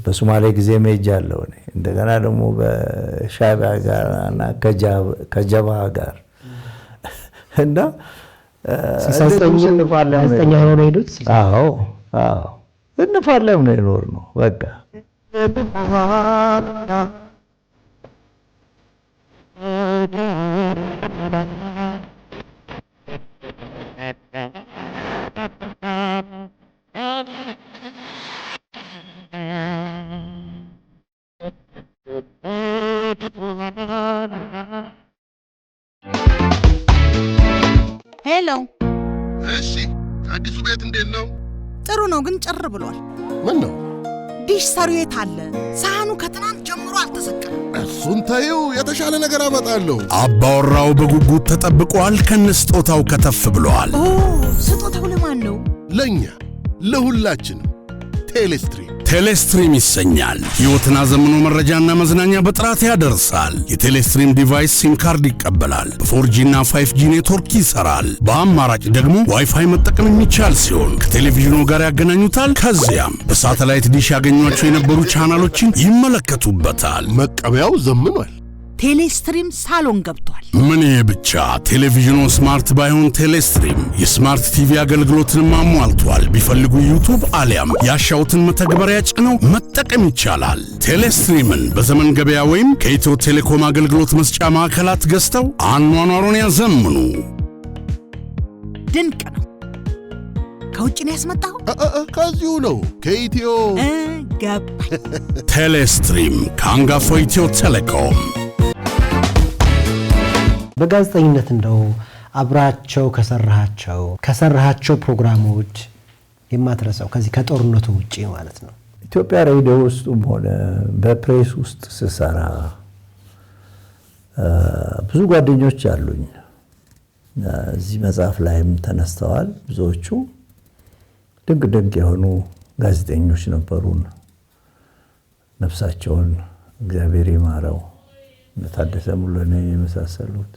በሶማሌ ጊዜ ሜጃለሁ እኔ እንደገና ደግሞ በሻዕቢያ ጋርና ከጀባ ጋር እና ጋዜጠኛ ሆነው ነው የሄዱት። አዎ እንፋለም ነው የኖር ነው በቃ ሄሎ። እሺ አዲሱ ቤት እንዴት ነው? ጥሩ ነው ግን ጭር ብሏል። ምን ነው? ዲሽ ሰሪው የት አለ? ሳህኑ ከትናንት ጀምሮ አልተሰቀለም። እሱን ተይው፣ የተሻለ ነገር አመጣለሁ። አባወራው በጉጉት ተጠብቋል። ከነስጦታው ከተፍ ብሏል። ኦ ስጦታው ለማን ነው? ለኛ ለሁላችንም። ቴሌስትሪም ቴሌስትሪም ይሰኛል። ሕይወትን አዘምኖ መረጃና መዝናኛ በጥራት ያደርሳል። የቴሌስትሪም ዲቫይስ ሲም ካርድ ይቀበላል። በ4G እና 5G ኔትወርክ ይሰራል። በአማራጭ ደግሞ ዋይፋይ መጠቀም የሚቻል ሲሆን ከቴሌቪዥኑ ጋር ያገናኙታል። ከዚያም በሳተላይት ዲሽ ያገኟቸው የነበሩ ቻናሎችን ይመለከቱበታል። መቀበያው ዘምኗል። ቴሌስትሪም ሳሎን ገብቷል። ምን ብቻ ቴሌቪዥኑ ስማርት ባይሆን ቴሌስትሪም የስማርት ቲቪ አገልግሎትን አሟልቷል። ቢፈልጉ ዩቲዩብ አሊያም ያሻውትን መተግበሪያ ጭነው መጠቀም ይቻላል። ቴሌስትሪምን በዘመን ገበያ ወይም ከኢትዮ ቴሌኮም አገልግሎት መስጫ ማዕከላት ገዝተው አኗኗሩን ያዘምኑ። ድንቅ ነው። ከውጭ ነው ያስመጣው? ከዚሁ ነው ከኢትዮ ገባኝ። ቴሌስትሪም ከአንጋፋው ኢትዮ ቴሌኮም። በጋዜጠኝነት እንደው አብራቸው ከሰራሃቸው ፕሮግራሞች የማትረሳው ከዚህ ከጦርነቱ ውጪ ማለት ነው? ኢትዮጵያ ሬዲዮ ውስጥም ሆነ በፕሬስ ውስጥ ስሰራ ብዙ ጓደኞች አሉኝ። እዚህ መጽሐፍ ላይም ተነስተዋል። ብዙዎቹ ድንቅ የሆኑ ጋዜጠኞች ነበሩን። ነፍሳቸውን እግዚአብሔር ይማረው። ታደሰ ሙሉነ የመሳሰሉት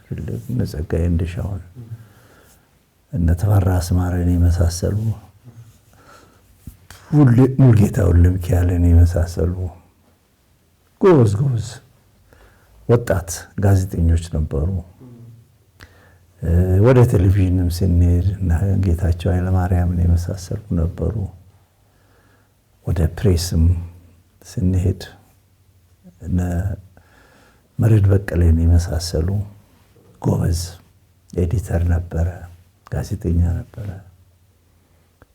እነ ጸጋዬ እንደሻውን እነ ተፈራ አስማረን የመሳሰሉ ሙሉጌታ ወልደሚካኤልን የመሳሰሉ ጎበዝ ወጣት ጋዜጠኞች ነበሩ። ወደ ቴሌቪዥንም ስንሄድ እና ጌታቸው ኃይለማርያምን የመሳሰሉ ነበሩ። ወደ ፕሬስም ስንሄድ እነ መርዕድ በቀለን የመሳሰሉ ጎበዝ ኤዲተር ነበረ፣ ጋዜጠኛ ነበረ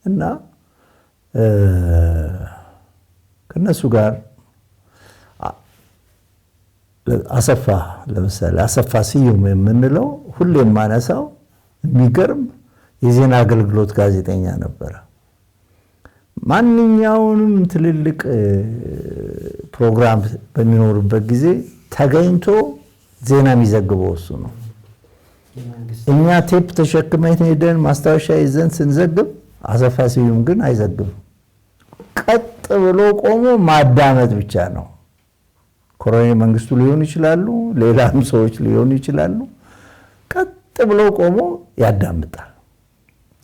እና ከነሱ ጋር አሰፋ ለምሳሌ አሰፋ ስዩም የምንለው ሁሌም ማነሳው የሚገርም የዜና አገልግሎት ጋዜጠኛ ነበረ። ማንኛውንም ትልልቅ ፕሮግራም በሚኖርበት ጊዜ ተገኝቶ ዜና የሚዘግበው እሱ ነው። እኛ ቴፕ ተሸክመን ሄደን ማስታወሻ ይዘን ስንዘግብ አሰፋ ስዩም ግን አይዘግብም። ቀጥ ብሎ ቆሞ ማዳመጥ ብቻ ነው። ኮሎኔል መንግስቱ ሊሆኑ ይችላሉ፣ ሌላም ሰዎች ሊሆኑ ይችላሉ። ቀጥ ብሎ ቆሞ ያዳምጣል።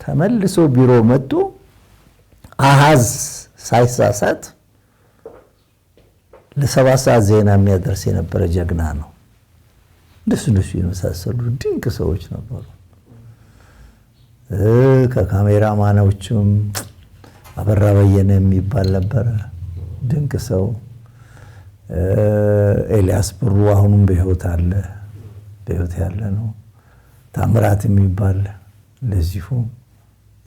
ተመልሶ ቢሮ መጥቶ አሃዝ ሳይሳሳት ለ7 ሰዓት ዜና የሚያደርስ የነበረ ጀግና ነው። እንደሱ የመሳሰሉ ድንቅ ሰዎች ነበሩ። ከካሜራማኖችም አበራ በየነ የሚባል ነበረ፣ ድንቅ ሰው። ኤልያስ ብሩ አሁንም በህይወት ያለ ነው። ታምራት የሚባል ለዚሁ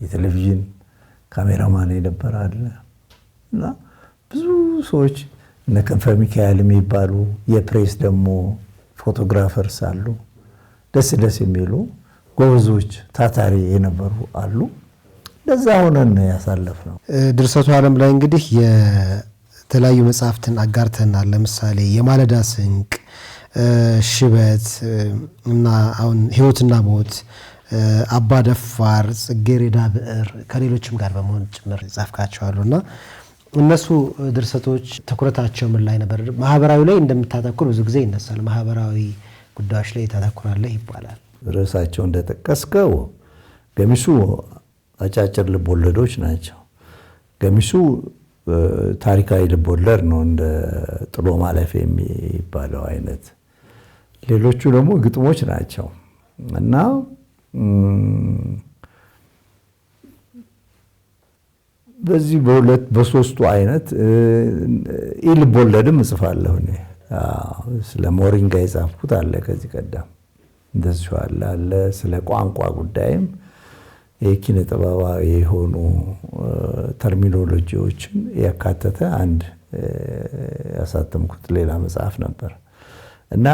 የቴሌቪዥን ካሜራማን የነበረ አለ እና ብዙ ሰዎች እነ ክንፈ ሚካኤል የሚባሉ የፕሬስ ደግሞ ፎቶግራፈርስ አሉ። ደስ የሚሉ ጎበዞች ታታሪ የነበሩ አሉ። ለዛ ሆነን ያሳለፍነው። ድርሰቱ ዓለም ላይ እንግዲህ የተለያዩ መጽሐፍትን አጋርተናል። ለምሳሌ የማለዳ ስንቅ፣ ሽበት እና አሁን ህይወትና ሞት፣ አባ ደፋር፣ ጽጌረዳ ብዕር ከሌሎችም ጋር በመሆን ጭምር ጻፍካቸዋሉና እነሱ ድርሰቶች ትኩረታቸው ምን ላይ ነበር? ማህበራዊ ላይ እንደምታተኩር ብዙ ጊዜ ይነሳል። ማህበራዊ ጉዳዮች ላይ ታተኩራለህ ይባላል። ርዕሳቸው እንደጠቀስከው ገሚሱ አጫጭር ልቦለዶች ናቸው። ገሚሱ ታሪካዊ ልቦለድ ነው፣ እንደ ጥሎ ማለፍ የሚባለው አይነት። ሌሎቹ ደግሞ ግጥሞች ናቸው እና በዚህ በሶስቱ አይነት ልቦለድም እጽፋለሁ እኔ። ስለ ሞሪንጋ የጻፍኩት አለ ከዚህ ቀደም እንደዚሁ አለ። ስለ ቋንቋ ጉዳይም የኪነ ጥበባዊ የሆኑ ተርሚኖሎጂዎችን ያካተተ አንድ ያሳተምኩት ሌላ መጽሐፍ ነበር እና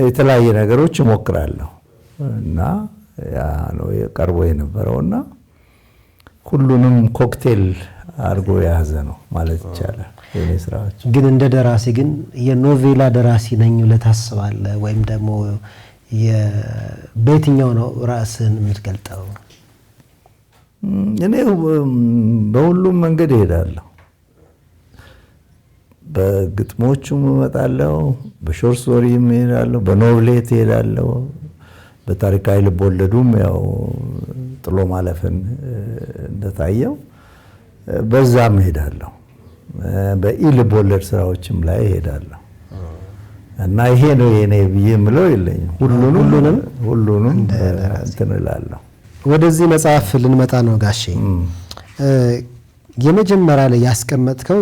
የተለያየ ነገሮች እሞክራለሁ እና ያ ነው ቀርቦ የነበረውና ሁሉንም ኮክቴል አድርጎ የያዘ ነው ማለት ይቻላል የኔ ስራዎች። ግን እንደ ደራሲ ግን የኖቬላ ደራሲ ነኝ ብለህ ታስባለህ ወይም ደግሞ በየትኛው ነው ራስን የምትገልጠው? እኔ በሁሉም መንገድ እሄዳለሁ። በግጥሞቹም እመጣለሁ፣ በሾርት ስቶሪም እሄዳለሁ፣ በኖቭሌት እሄዳለሁ፣ በታሪካዊ ልቦለዱም ያው ጥሎ ማለፍን እንደታየው በዛም እሄዳለሁ። በኢልቦለድ ስራዎችም ላይ እሄዳለሁ እና ይሄ ነው የኔ ብዬ የምለው የለኝም። ሁሉንም እንትን እላለሁ። ወደዚህ መጽሐፍ ልንመጣ ነው ጋሼ። የመጀመሪያ ላይ ያስቀመጥከው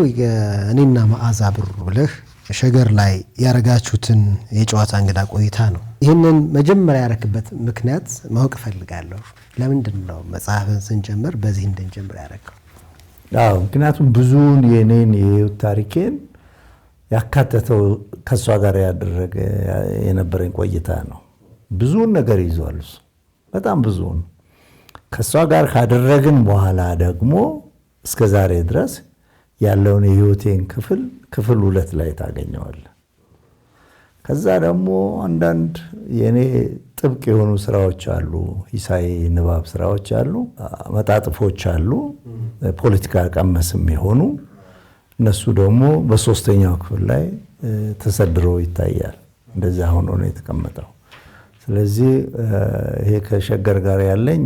እኔና መዓዛ ብሩ ብለህ ሸገር ላይ ያረጋችሁትን የጨዋታ እንግዳ ቆይታ ነው። ይህንን መጀመሪያ ያረክበት ምክንያት ማወቅ ፈልጋለሁ። ለምንድን ነው መጽሐፍን ስንጀምር በዚህ እንድንጀምር ያረከው? አዎ ምክንያቱም ብዙውን የኔን የህይወት ታሪኬን ያካተተው ከሷ ጋር ያደረገ የነበረኝ ቆይታ ነው። ብዙውን ነገር ይዟል እሱ በጣም ብዙውን። ከሷ ጋር ካደረግን በኋላ ደግሞ እስከ ዛሬ ድረስ ያለውን የህይወቴን ክፍል 2 ላይ ታገኘዋለህ። ከዛ ደግሞ አንዳንድ የኔ ጥብቅ የሆኑ ስራዎች አሉ፣ ሂሳይ ንባብ ስራዎች አሉ፣ መጣጥፎች አሉ፣ ፖለቲካ ቀመስም የሆኑ እነሱ ደግሞ በ3ኛው ክፍል ላይ ተሰድሮ ይታያል። እንደዛ ሆኖ ነው የተቀመጠው። ስለዚህ ይሄ ከሸገር ጋር ያለኝ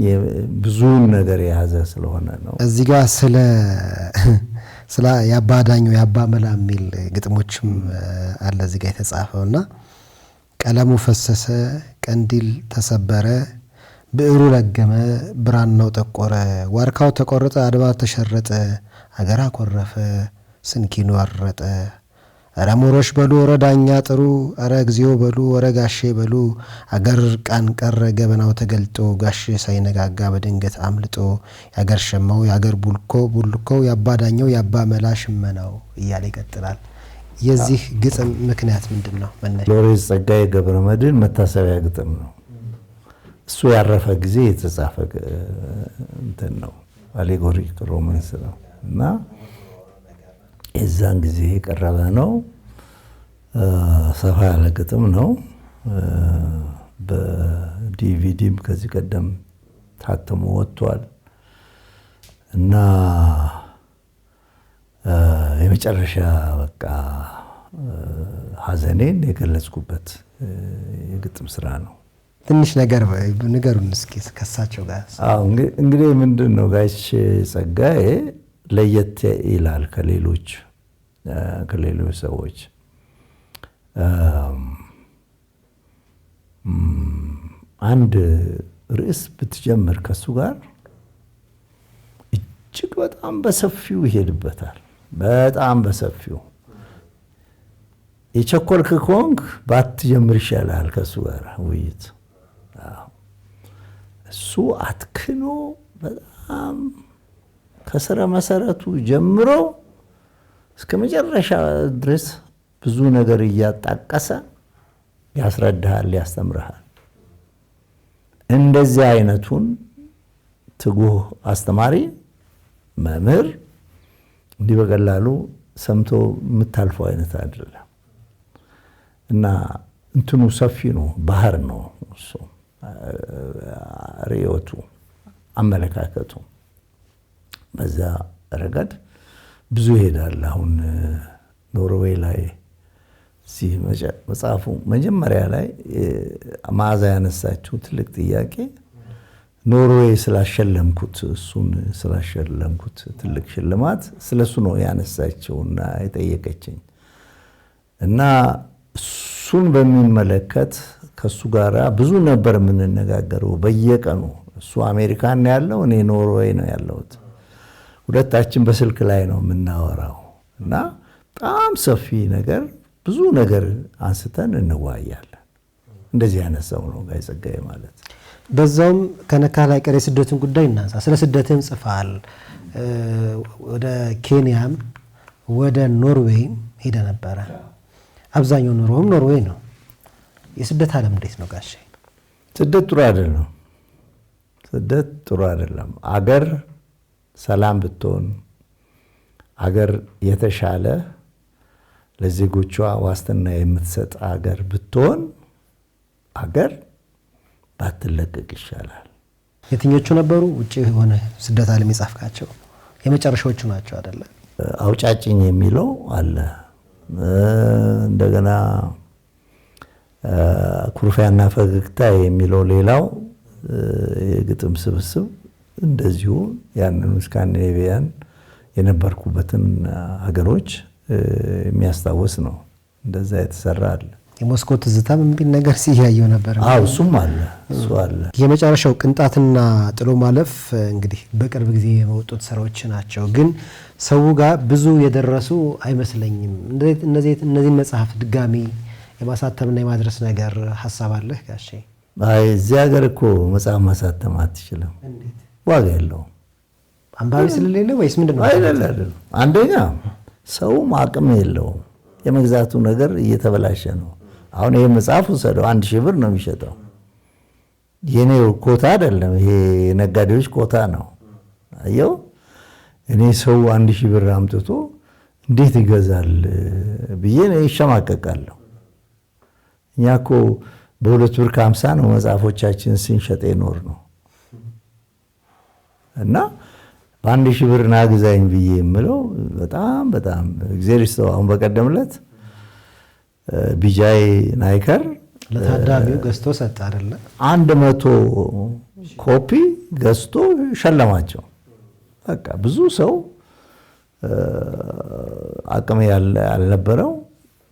ብዙውን ነገር የያዘ ስለሆነ ነው። እዚህ ጋር ስለ የአባ ዳኘው የአባ መላ የሚል ግጥሞችም አለ እዚህ ጋር የተጻፈውና ቀለሙ ፈሰሰ፣ ቀንዲል ተሰበረ፣ ብዕሩ ለገመ፣ ብራናው ጠቆረ፣ ዋርካው ተቆረጠ፣ አድባር ተሸረጠ፣ አገር አኮረፈ፣ ስንኪኑ አረጠ፣ አረ ሞሮሽ በሉ፣ ወረ ዳኛ ጥሩ፣ አረ እግዚኦ በሉ፣ ወረ ጋሼ በሉ፣ አገር ቃን ቀረ ገበናው ተገልጦ፣ ጋሼ ሳይነጋጋ በድንገት አምልጦ፣ ያገር ሸማው ያገር ቡልኮው ያባ ዳኘው ያባ መላ ሽመናው እያለ ይቀጥላል። የዚህ ግጥም ምክንያት ምንድነው? ሎሬት ጸጋዬ ገብረመድህን መታሰቢያ ግጥም ነው። እሱ ያረፈ ጊዜ የተጻፈ እንትን ነው፣ አሌጎሪክ ሮማንስ ነው እና የዛን ጊዜ የቀረበ ነው። ሰፋ ያለ ግጥም ነው። በዲቪዲም ከዚህ ቀደም ታትሞ ወጥቷል እና የመጨረሻ በቃ ሐዘኔን የገለጽኩበት የግጥም ስራ ነው። ትንሽ ነገር ንገሩን እስኪ ከሳቸው ጋር። እንግዲህ ምንድነው ጋሽ ጸጋዬ ለየት ይላል ከሌሎች ሰዎች። አንድ ርዕስ ብትጀምር ከሱ ጋር እጅግ በጣም በሰፊው ይሄድበታል። በጣም በሰፊው የቸኮልክ ከሆንክ ባትጀምር ይሻላል ከሱ ጋር ውይይት። እሱ አትክኖ በጣም ከስረ መሰረቱ ጀምሮ እስከ መጨረሻ ድረስ ብዙ ነገር እያጣቀሰ ያስረዳሃል፣ ያስተምርሃል። እንደዚህ አይነቱን ትጉህ አስተማሪ መምህር እንዲህ በቀላሉ ሰምቶ የምታልፈው አይነት አይደለም እና እንትኑ ሰፊ ነው፣ ባህር ነው እሱ። ርዕዮቱ፣ አመለካከቱ በዛ ረገድ ብዙ ይሄዳል። አሁን ኖርዌይ ላይ እዚህ መጽሐፉ መጀመሪያ ላይ መዓዛ ያነሳችው ትልቅ ጥያቄ ኖርዌይ ስላሸለምኩት እሱን ስላሸለምኩት ትልቅ ሽልማት ስለሱ ነው ያነሳችውና የጠየቀችኝ እና እሱን በሚመለከት ከሱ ጋራ ብዙ ነበር የምንነጋገረው በየቀኑ። እሱ አሜሪካን ያለው እኔ ኖርዌይ ነው ያለሁት። ሁለታችን በስልክ ላይ ነው የምናወራው እና በጣም ሰፊ ነገር ብዙ ነገር አንስተን እንወያያለን። እንደዚህ ያነሳው ነው ጋሽ ጸጋዬ ማለት። በዛውም ከነካ ላይ ቀር የስደትን ጉዳይ እናንሳ። ስለ ስደትም ጽፋል። ወደ ኬንያም ወደ ኖርዌይም ሄደ ነበረ። አብዛኛው ኑሮም ኖርዌይ ነው። የስደት ዓለም እንዴት ነው ጋሼ? ስደት ጥሩ አይደለም። ስደት ጥሩ አይደለም። አገር ሰላም ብትሆን፣ አገር የተሻለ ለዜጎቿ ዋስትና የምትሰጥ አገር ብትሆን፣ አገር ባትለቀቅ ይሻላል። የትኞቹ ነበሩ ውጪ የሆነ ስደት ዓለም የጻፍካቸው? የመጨረሻዎቹ ናቸው አይደለ? አውጫጭኝ የሚለው አለ። እንደገና ኩርፊያና ፈገግታ የሚለው ሌላው የግጥም ስብስብ እንደዚሁ ያንን ስካንዲኔቪያን የነበርኩበትን ሀገሮች የሚያስታውስ ነው። እንደዛ የተሰራ አለ። የሞስኮ ትዝታ ምን ቢል ነገር ሲያየው ነበር። እሱም አለ እሱ አለ። የመጨረሻው ቅንጣትና ጥሎ ማለፍ እንግዲህ በቅርብ ጊዜ የመውጡት ስራዎች ናቸው፣ ግን ሰው ጋር ብዙ የደረሱ አይመስለኝም። እነዚህን መጽሐፍ ድጋሚ የማሳተምና የማድረስ ነገር ሀሳብ አለህ ጋሼ? እዚህ ሀገር እኮ መጽሐፍ ማሳተም አትችልም፣ ዋጋ የለውም። አንባቢ ስለሌለ ወይስ ምንድነው? አይደለም። አንደኛ ሰውም አቅም የለውም፣ የመግዛቱ ነገር እየተበላሸ ነው። አሁን ይሄ መጽሐፍ ወሰደው 1000 ብር ነው የሚሸጠው። የኔው ኮታ አይደለም፣ ይሄ ነጋዴዎች ኮታ ነው። አየው እኔ ሰው 1000 ብር አምጥቶ እንዴት ይገዛል ብዬ ነው ይሸማቀቃለሁ። እኛ እኮ በ2 ብር ከ50 ነው መጽሐፎቻችን ስንሸጥ የኖር ነው። እና በ1000 ብር ናግዛኝ ብዬ የምለው በጣም በጣም እግዚአብሔር ይስጠው። አሁን በቀደምለት ቢጃይ ናይከር ለታዳሚው ገዝቶ ሰጠ አይደለ? 100 ኮፒ ገዝቶ ሸለማቸው። በቃ ብዙ ሰው አቅም ያልነበረው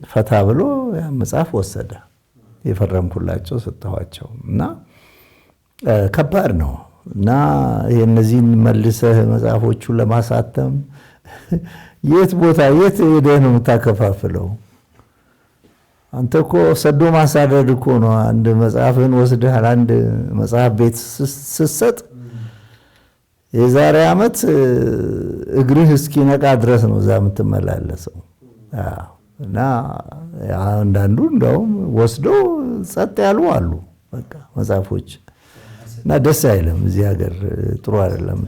ፈታ ብሎ ያ መጽሐፍ ወሰደ። የፈረምኩላቸው ሰጠኋቸው እና ከባድ ነው። እና እነዚህን መልሰህ መጽሐፎቹን ለማሳተም የት ቦታ የት ሄደህ ነው የምታከፋፍለው? አንተ እኮ ሰዶ ማሳደድ እኮ ነው። አንድ መጽሐፍን ወስደህ አንድ መጽሐፍ ቤት ስትሰጥ የዛሬ ዓመት እግርህ እስኪነቃ ድረስ ነው እዛ የምትመላለሰው። እና አንዳንዱ እንደውም ወስዶ ጸጥ ያሉ አሉ በቃ መጽሐፎች። እና ደስ አይልም። እዚህ ሀገር ጥሩ አይደለም።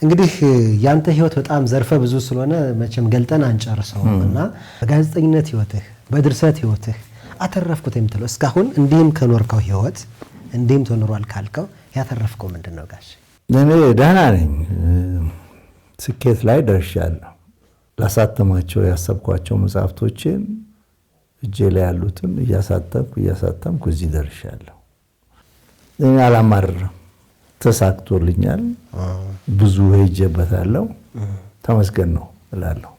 እንግዲህ ያንተ ህይወት በጣም ዘርፈ ብዙ ስለሆነ መቼም ገልጠን አንጨርሰውም። እና በጋዜጠኝነት ህይወትህ፣ በድርሰት ህይወትህ አተረፍኩት የምትለው እስካሁን እንዲህም ከኖርከው ህይወት እንዲህም ተኖሯል ካልከው ያተረፍከው ምንድን ነው ጋሽ? እኔ ደህና ነኝ። ስኬት ላይ ደርሻለሁ። ላሳተማቸው ያሰብኳቸው መጽሐፍቶችን እጄ ላይ ያሉትን እያሳተምኩ እዚህ ደርሻለሁ። እኔ አላማርርም። ተሳክቶልኛል። ብዙ ሄጄበታለሁ። ተመስገን ነው እላለሁ።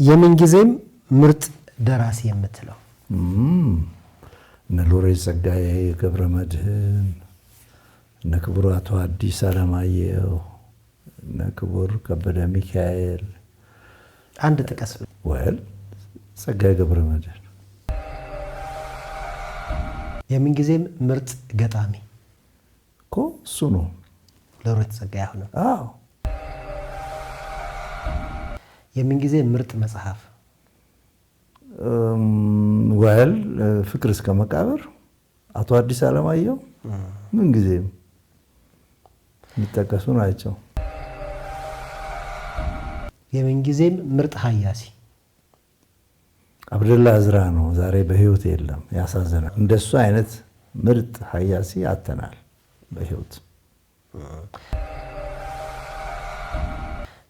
የምንጊዜም ምርጥ ደራሲ የምትለው? እነ ሎሬት ጸጋዬ ገብረመድህን፣ እነ ክቡር አቶ ሐዲስ ዓለማየሁ፣ እነ ክቡር ከበደ ሚካኤል። አንድ ጥቀስ። ወል ጸጋዬ ገብረመድህን። የምንጊዜም ምርጥ ገጣሚ እኮ እሱ ነው ሎሬት ጸጋዬ። አሁን አዎ። የምንጊዜ ምርጥ መጽሐፍ ወል ፍቅር እስከ መቃብር አቶ ሐዲስ ዓለማየሁ ምን ጊዜም የሚጠቀሱ ናቸው። የምንጊዜም ምርጥ ሀያሲ አብደላ እዝራ ነው። ዛሬ በህይወት የለም። ያሳዝናል። እንደሱ አይነት ምርጥ ሀያሲ አተናል በህይወት።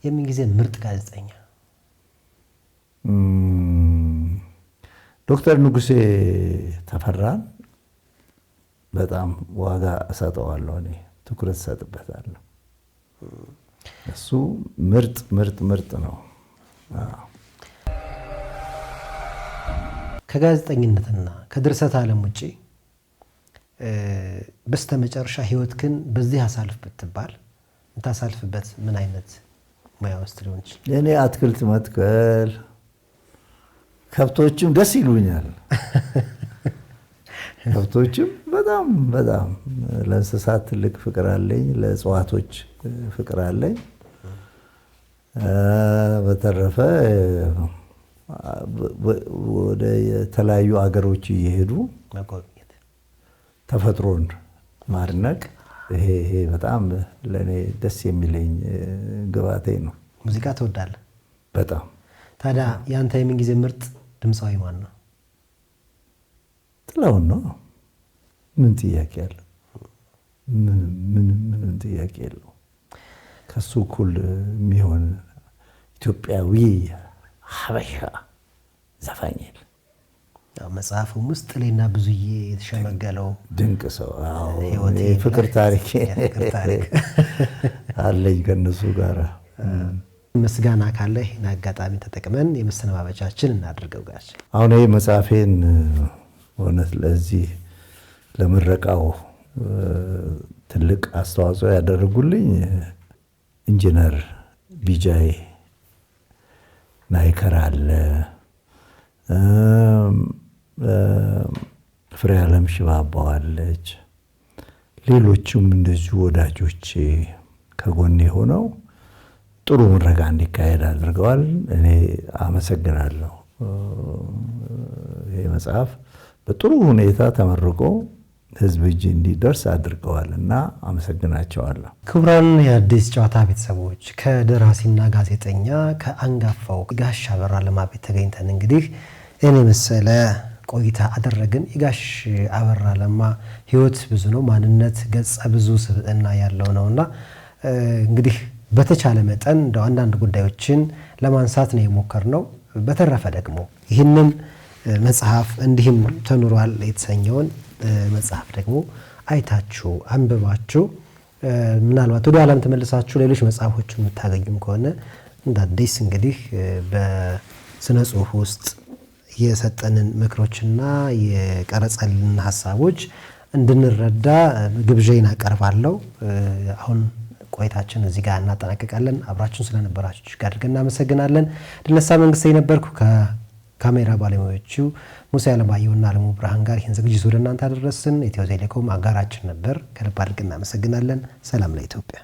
የምንጊዜ ምርጥ ጋዜጠኛ ዶክተር ንጉሴ ተፈራን በጣም ዋጋ እሰጠዋለሁ። እኔ ትኩረት እሰጥበታለሁ። እሱ ምርጥ ምርጥ ምርጥ ነው። ከጋዜጠኝነትና ከድርሰት ዓለም ውጪ በስተመጨረሻ ህይወትህን በዚህ አሳልፍ ብትባል እንታሳልፍበት ምን አይነት ሙያ ውስጥ ሊሆን ይችላል? እኔ አትክልት መትከል፣ ከብቶችም ደስ ይሉኛል። ከብቶችም በጣም በጣም ለእንስሳት ትልቅ ፍቅር አለኝ፣ ለእጽዋቶች ፍቅር አለኝ። በተረፈ ወደ የተለያዩ አገሮች እየሄዱ መጎብኘት፣ ተፈጥሮን ማድነቅ ይሄ በጣም ለእኔ ደስ የሚለኝ ግባቴ ነው። ሙዚቃ ትወዳለህ? በጣም። ታዲያ የአንተ የምንጊዜ ምርጥ ድምፃዊ ማን ነው? ጥላሁን ነው። ምን ጥያቄ አለ? ምንም ጥያቄ የለው። ከሱ እኩል የሚሆን ኢትዮጵያዊ ሀበሻ ዘፋኝ የለም። መጽሐፉም ውስጥ ሌና ብዙዬ የተሸመገለው ድንቅ ሰው። ፍቅር ታሪክ አለኝ ከነሱ ጋር። ምስጋና ካለ ይህን አጋጣሚ ተጠቅመን የመሰነባበቻችን እናድርገው ጋሽ። አሁን ይሄ መጽሐፌን እውነት ለዚህ ለምረቃው ትልቅ አስተዋጽኦ ያደረጉልኝ ኢንጂነር ቢጃይ ናይከር አለ፣ ፍሬ ዓለም ሽባባው አለች፣ ሌሎችም እንደዚሁ ወዳጆቼ ከጎኔ ሆነው ጥሩ ምረቃ እንዲካሄድ አድርገዋል። እኔ አመሰግናለሁ። ይህ መጽሐፍ በጥሩ ሁኔታ ተመርቆ ህዝብ እጅ እንዲደርስ አድርገዋልና አመሰግናቸዋለሁ። ክቡራን የአዲስ ጨዋታ ቤተሰቦች ከደራሲና ጋዜጠኛ ከአንጋፋው ጋሽ አበራ ለማ ቤት ተገኝተን እንግዲህ እኔ መሰለ ቆይታ አደረግን። የጋሽ አበራ ለማ ህይወት ብዙ ነው፣ ማንነት ገጸ ብዙ ስብዕና ያለው ነውና እንግዲህ በተቻለ መጠን እንደው አንዳንድ ጉዳዮችን ለማንሳት ነው የሞከርነው። በተረፈ ደግሞ ይህንን መጽሐፍ እንዲህም ተኑሯል የተሰኘውን መጽሐፍ ደግሞ አይታችሁ አንብባችሁ ምናልባት ወደ ዓለም ተመልሳችሁ ሌሎች መጽሐፎችን የምታገኙም ከሆነ እንደ አዲስ እንግዲህ በስነ ጽሁፍ ውስጥ የሰጠንን ምክሮችና የቀረጸልን ሐሳቦች እንድንረዳ ግብዣዬን አቀርባለሁ። አሁን ቆይታችን እዚህ ጋር እናጠናቀቃለን። አብራችሁን ስለነበራችሁ ጋር አድርገን እናመሰግናለን። ድልነሳ መንግስቴ ነበርኩ ከካሜራ ባለሙያዎቹ ሙሴ አለማየሁና አለሙ ብርሃን ጋር ይህን ዝግጅት ወደ እናንተ አደረስን። ኢትዮ ቴሌኮም አጋራችን ነበር። ከልብ አድርገን እናመሰግናለን። ሰላም ለኢትዮጵያ።